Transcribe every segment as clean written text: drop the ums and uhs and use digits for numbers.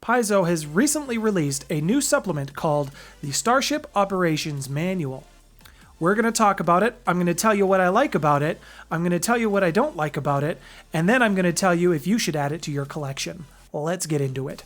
Paizo has recently released a new supplement called the Starship Operations Manual. We're going to talk about it. I'm going to tell you what I like about it. I'm going to tell you what I don't like about it. And then I'm going to tell you if you should add it to your collection. Let's get into it.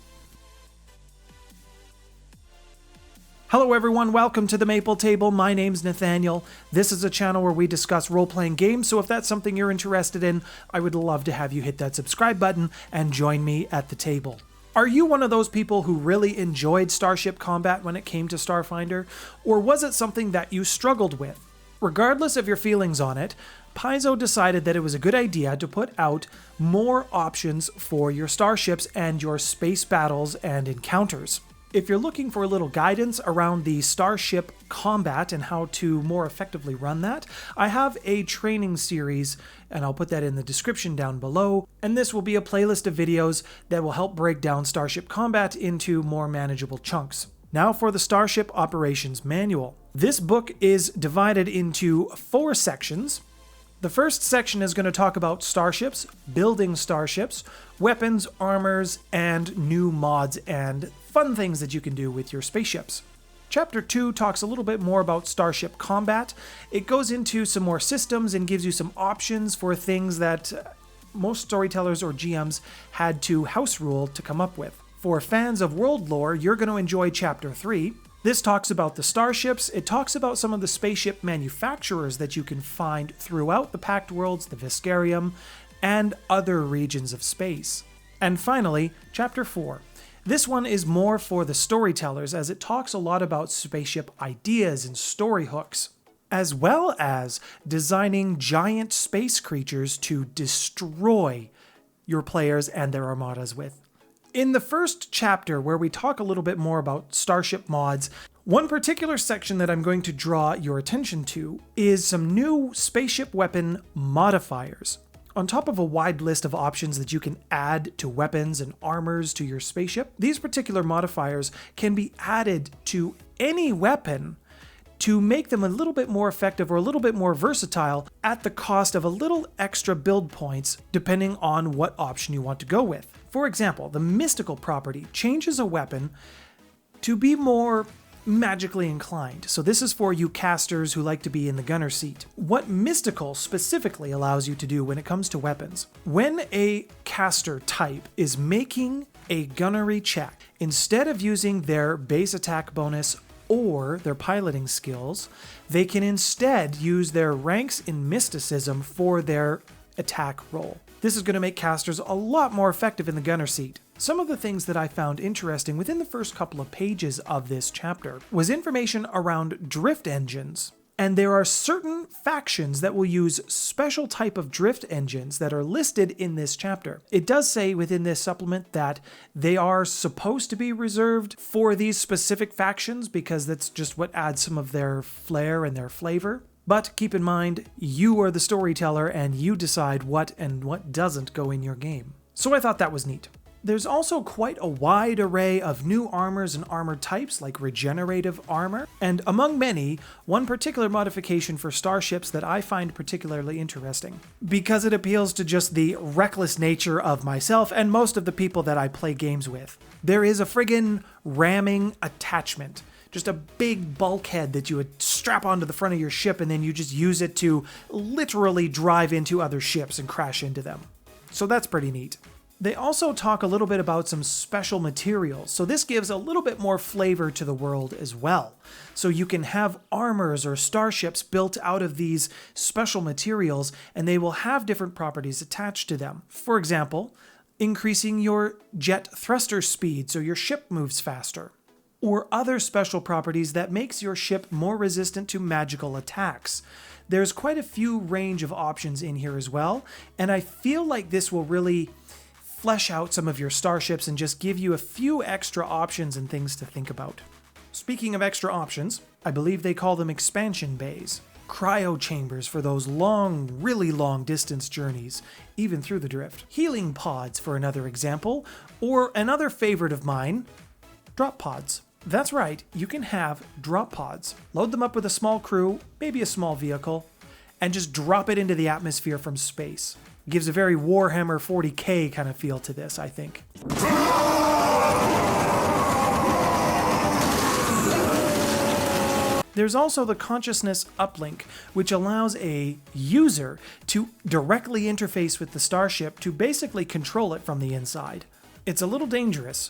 Hello everyone, welcome to the Maple Table. My name's Nathaniel. This is a channel where we discuss role-playing games, so if that's something you're interested in, I would love to have you hit that subscribe button and join me at the table. Are you one of those people who really enjoyed Starship Combat when it came to Starfinder, or was it something that you struggled with? Regardless of your feelings on it, Paizo decided that it was a good idea to put out more options for your starships and your space battles and encounters. If you're looking for a little guidance around the Starship Combat and how to more effectively run that, I have a training series, and I'll put that in the description down below, and this will be a playlist of videos that will help break down Starship Combat into more manageable chunks. Now for the Starship Operations Manual. This book is divided into 4 sections. The first section is going to talk about starships, building starships, weapons, armors, and new mods and fun things that you can do with your spaceships. Chapter 2 talks a little bit more about Starship Combat. It goes into some more systems and gives you some options for things that most storytellers or GMs had to house rule to come up with. For fans of world lore, you're going to enjoy Chapter 3. This talks about the starships, it talks about some of the spaceship manufacturers that you can find throughout the Pact Worlds, the Viscarium, and other regions of space. And finally, Chapter 4. This one is more for the storytellers as it talks a lot about spaceship ideas and story hooks, as well as designing giant space creatures to destroy your players and their armadas with. In the first chapter, where we talk a little bit more about starship mods, one particular section that I'm going to draw your attention to is some new spaceship weapon modifiers. On top of a wide list of options that you can add to weapons and armors to your spaceship, these particular modifiers can be added to any weapon to make them a little bit more effective or a little bit more versatile at the cost of a little extra build points depending on what option you want to go with. For example, the mystical property changes a weapon to be more magically inclined. So this is for you casters who like to be in the gunner seat. What mystical specifically allows you to do when it comes to weapons, when a caster type is making a gunnery check, instead of using their base attack bonus or their piloting skills, they can instead use their ranks in mysticism for their attack roll. This is going to make casters a lot more effective in the gunner seat. Some of the things that I found interesting within the first couple of pages of this chapter was information around drift engines. And there are certain factions that will use special type of drift engines that are listed in this chapter. It does say within this supplement that they are supposed to be reserved for these specific factions because that's just what adds some of their flair and their flavor. But keep in mind, you are the storyteller and you decide what and what doesn't go in your game. So I thought that was neat. There's also quite a wide array of new armors and armor types like regenerative armor, and among many, one particular modification for starships that I find particularly interesting, because it appeals to just the reckless nature of myself and most of the people that I play games with. There is a friggin' ramming attachment. Just a big bulkhead that you would strap onto the front of your ship and then you just use it to literally drive into other ships and crash into them. So that's pretty neat. They also talk a little bit about some special materials, so this gives a little bit more flavor to the world as well. So you can have armors or starships built out of these special materials and they will have different properties attached to them. For example, increasing your jet thruster speed so your ship moves faster, or other special properties that makes your ship more resistant to magical attacks. There's quite a few range of options in here as well, and I feel like this will really flesh out some of your starships and just give you a few extra options and things to think about. Speaking of extra options, I believe they call them expansion bays. Cryo chambers for those long, really long distance journeys, even through the drift. Healing pods for another example, or another favorite of mine, drop pods. That's right, you can have drop pods. Load them up with a small crew, maybe a small vehicle, and just drop it into the atmosphere from space. Gives a very Warhammer 40k kind of feel to this, I think. There's also the consciousness uplink, which allows a user to directly interface with the starship to basically control it from the inside. It's a little dangerous,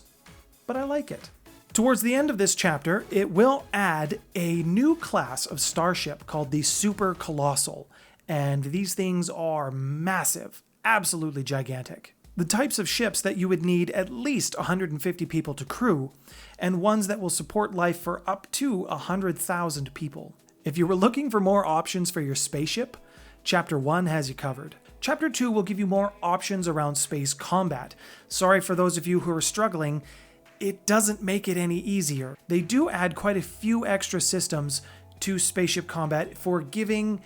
but I like it. Towards the end of this chapter, it will add a new class of starship called the Super Colossal, and these things are massive, absolutely gigantic. The types of ships that you would need at least 150 people to crew, and ones that will support life for up to 100,000 people. If you were looking for more options for your spaceship, Chapter 1 has you covered. Chapter 2 will give you more options around space combat. Sorry for those of you who are struggling, it doesn't make it any easier. They do add quite a few extra systems to spaceship combat for giving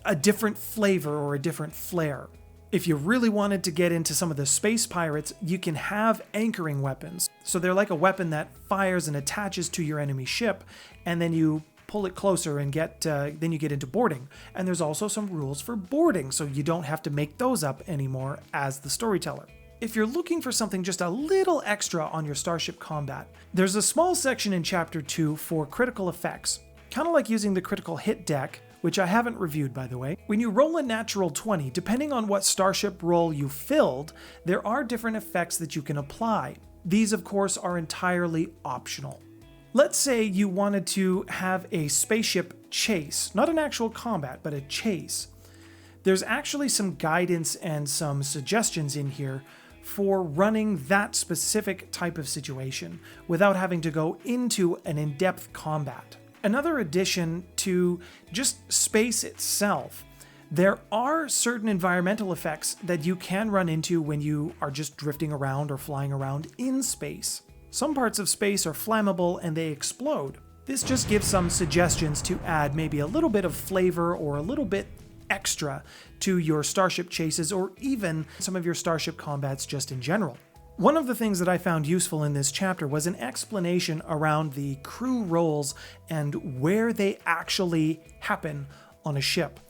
a different flavor or a different flair. If you really wanted to get into some of the space pirates, you can have anchoring weapons. So they're like a weapon that fires and attaches to your enemy ship, and then you pull it closer and then you get into boarding. And there's also some rules for boarding, so you don't have to make those up anymore as the storyteller. If you're looking for something just a little extra on your Starship Combat, there's a small section in Chapter 2 for critical effects, kind of like using the critical hit deck, which I haven't reviewed by the way. When you roll a natural 20, depending on what starship role you filled, there are different effects that you can apply. These of course are entirely optional. Let's say you wanted to have a spaceship chase, not an actual combat, but a chase. There's actually some guidance and some suggestions in here for running that specific type of situation without having to go into an in-depth combat. Another addition to just space itself, there are certain environmental effects that you can run into when you are just drifting around or flying around in space. Some parts of space are flammable and they explode. This just gives some suggestions to add maybe a little bit of flavor or a little bit extra to your starship chases or even some of your starship combats just in general. One of the things that I found useful in this chapter was an explanation around the crew roles and where they actually happen on a ship.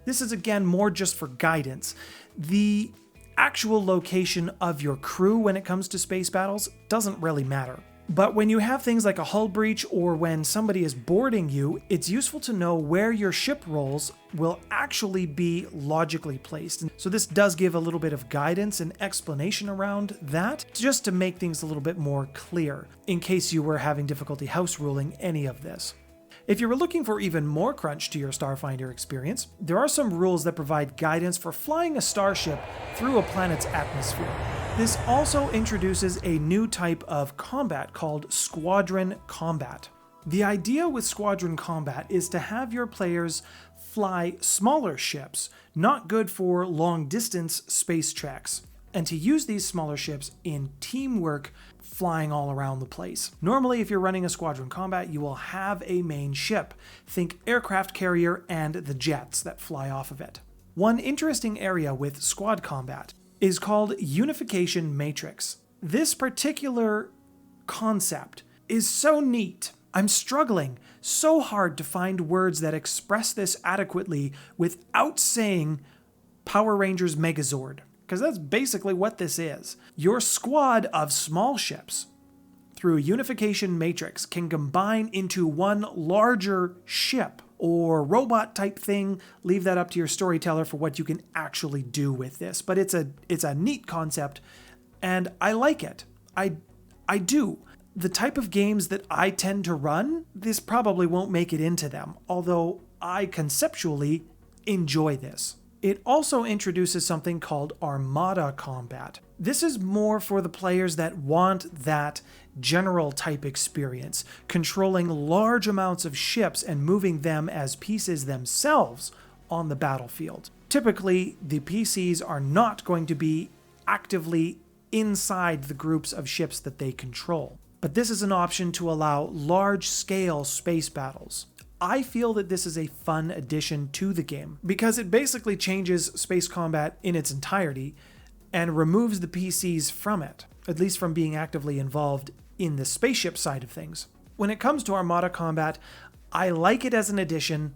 This is again more just for guidance. The actual location of your crew when it comes to space battles doesn't really matter. But when you have things like a hull breach or when somebody is boarding you, it's useful to know where your ship roles will actually be logically placed. And so this does give a little bit of guidance and explanation around that, just to make things a little bit more clear, in case you were having difficulty house ruling any of this. If you were looking for even more crunch to your Starfinder experience, there are some rules that provide guidance for flying a starship through a planet's atmosphere. This also introduces a new type of combat called Squadron Combat. The idea with Squadron Combat is to have your players fly smaller ships, not good for long-distance space treks, and to use these smaller ships in teamwork flying all around the place. Normally, if you're running a Squadron Combat, you will have a main ship. Think aircraft carrier and the jets that fly off of it. One interesting area with Squad Combat is called Unification Matrix. This particular concept is so neat. I'm struggling so hard to find words that express this adequately without saying Power Rangers Megazord, because that's basically what this is. Your squad of small ships, through a Unification Matrix, can combine into one larger ship or robot type thing. Leave that up to your storyteller for what you can actually do with this. But it's a neat concept, and I like it. I do. The type of games that I tend to run, this probably won't make it into them, although I conceptually enjoy this. It also introduces something called Armada Combat. This is more for the players that want that general type experience, controlling large amounts of ships and moving them as pieces themselves on the battlefield. Typically, the PCs are not going to be actively inside the groups of ships that they control. But this is an option to allow large-scale space battles. I feel that this is a fun addition to the game because it basically changes space combat in its entirety and removes the PCs from it, at least from being actively involved in the spaceship side of things. When it comes to Armada Combat, I like it as an addition.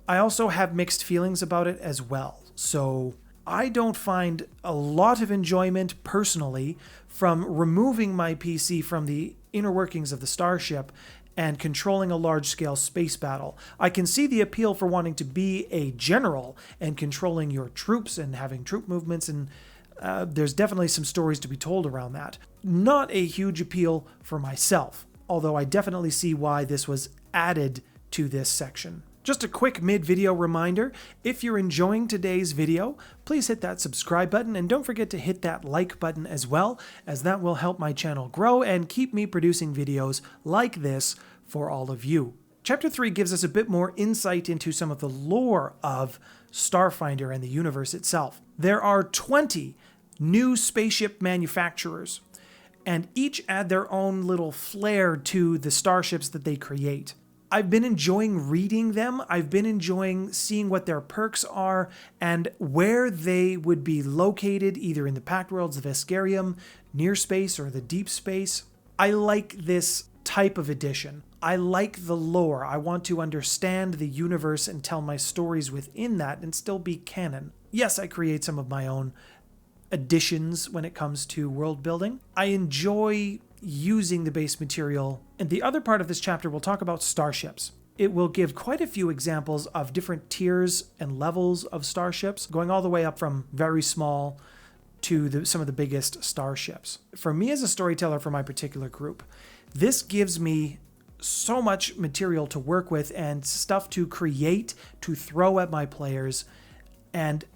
I also have mixed feelings about it as well. So I don't find a lot of enjoyment personally from removing my PC from the inner workings of the starship and controlling a large-scale space battle. I can see the appeal for wanting to be a general and controlling your troops and having troop movements, and there's definitely some stories to be told around that. Not a huge appeal for myself, although I definitely see why this was added to this section. Just a quick mid-video reminder, if you're enjoying today's video, please hit that subscribe button and don't forget to hit that like button as well, as that will help my channel grow and keep me producing videos like this for all of you. Chapter 3 gives us a bit more insight into some of the lore of Starfinder and the universe itself. There are 20 new spaceship manufacturers, and each add their own little flair to the starships that they create. I've been enjoying reading them. I've been enjoying seeing what their perks are and where they would be located, either in the Pact Worlds, the Veskarium, near space, or the deep space. I like this type of edition. I like the lore. I want to understand the universe and tell my stories within that and still be canon. Yes, I create some of my own additions when it comes to world building. I enjoy using the base material. And the other part of this chapter will talk about starships. It will give quite a few examples of different tiers and levels of starships, going all the way up from very small to some of the biggest starships. For me as a storyteller for my particular group, this gives me so much material to work with and stuff to create, to throw at my players. And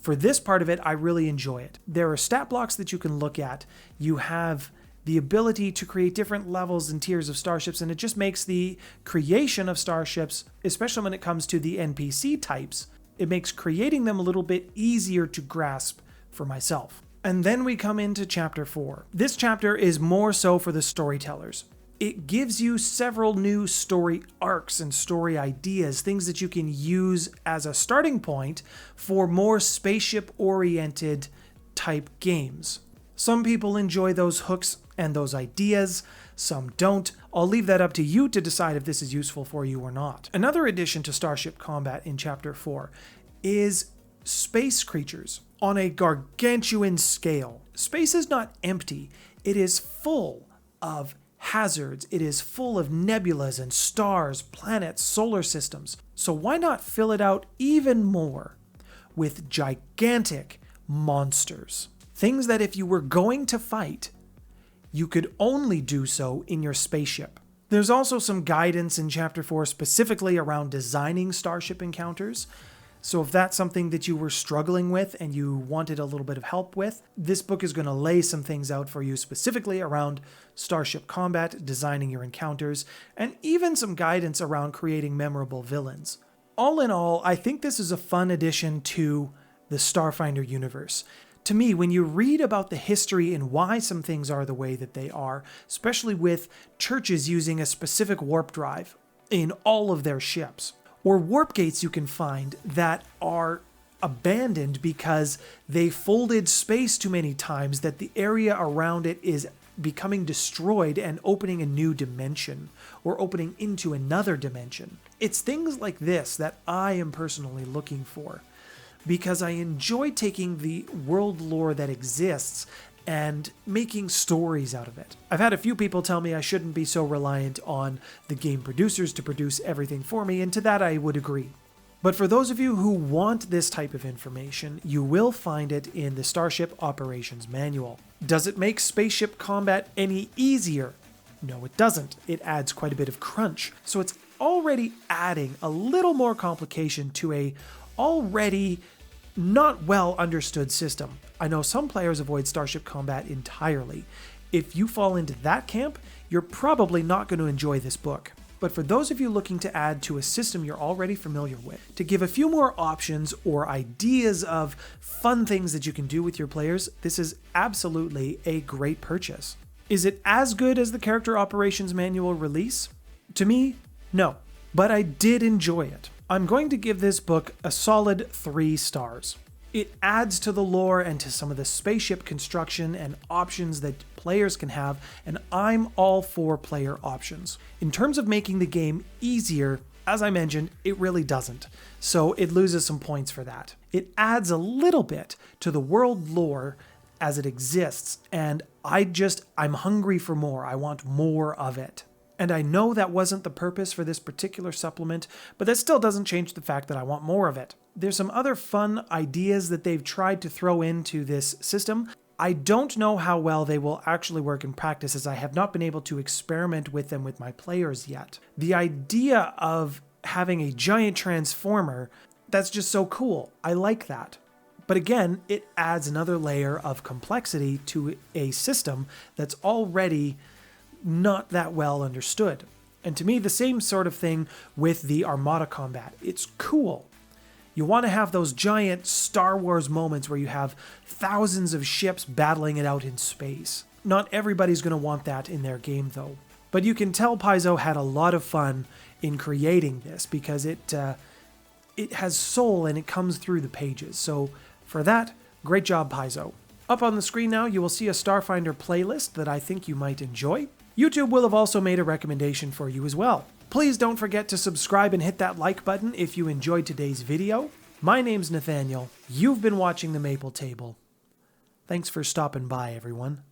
for this part of it, I really enjoy it. There are stat blocks that you can look at. You have the ability to create different levels and tiers of starships, and it just makes the creation of starships, especially when it comes to the NPC types, it makes creating them a little bit easier to grasp for myself. And then we come into chapter 4. This chapter is more so for the storytellers. It gives you several new story arcs and story ideas, things that you can use as a starting point for more spaceship-oriented type games. Some people enjoy those hooks and those ideas, some don't. I'll leave that up to you to decide if this is useful for you or not. Another addition to Starship Combat in Chapter 4 is space creatures on a gargantuan scale. Space is not empty. It is full of hazards. It is full of nebulas and stars, planets, solar systems. So why not fill it out even more with gigantic monsters? Things that if you were going to fight, you could only do so in your spaceship. There's also some guidance in Chapter 4 specifically around designing starship encounters. So if that's something that you were struggling with and you wanted a little bit of help with, this book is going to lay some things out for you specifically around Starship Combat, designing your encounters, and even some guidance around creating memorable villains. All in all, I think this is a fun addition to the Starfinder universe. To me, when you read about the history and why some things are the way that they are, especially with churches using a specific warp drive in all of their ships, or warp gates you can find that are abandoned because they folded space too many times that the area around it is becoming destroyed and opening a new dimension or opening into another dimension. It's things like this that I am personally looking for, because I enjoy taking the world lore that exists and making stories out of it. I've had a few people tell me I shouldn't be so reliant on the game producers to produce everything for me, and to that I would agree. But for those of you who want this type of information, you will find it in the Starship Operations Manual. Does it make spaceship combat any easier? No, it doesn't. It adds quite a bit of crunch. So it's already adding a little more complication to a already not well understood system. I know some players avoid Starship Combat entirely. If you fall into that camp, you're probably not going to enjoy this book. But for those of you looking to add to a system you're already familiar with, to give a few more options or ideas of fun things that you can do with your players, this is absolutely a great purchase. Is it as good as the Character Operations Manual release? To me, no. But I did enjoy it. I'm going to give this book a solid 3 stars. It adds to the lore and to some of the spaceship construction and options that players can have, and I'm all for player options. In terms of making the game easier, as I mentioned, it really doesn't, so it loses some points for that. It adds a little bit to the world lore as it exists, and I'm hungry for more. I want more of it. And I know that wasn't the purpose for this particular supplement, but that still doesn't change the fact that I want more of it. There's some other fun ideas that they've tried to throw into this system. I don't know how well they will actually work in practice, as I have not been able to experiment with them with my players yet. The idea of having a giant transformer, that's just so cool. I like that. But again, it adds another layer of complexity to a system that's already not that well understood. And to me, the same sort of thing with the Armada Combat. It's cool. You want to have those giant Star Wars moments where you have thousands of ships battling it out in space. Not everybody's going to want that in their game though. But you can tell Paizo had a lot of fun in creating this because it has soul and it comes through the pages. So for that, great job Paizo. Up on the screen now, you will see a Starfinder playlist that I think you might enjoy. YouTube will have also made a recommendation for you as well. Please don't forget to subscribe and hit that like button if you enjoyed today's video. My name's Nathaniel. You've been watching The Maple Table. Thanks for stopping by, everyone.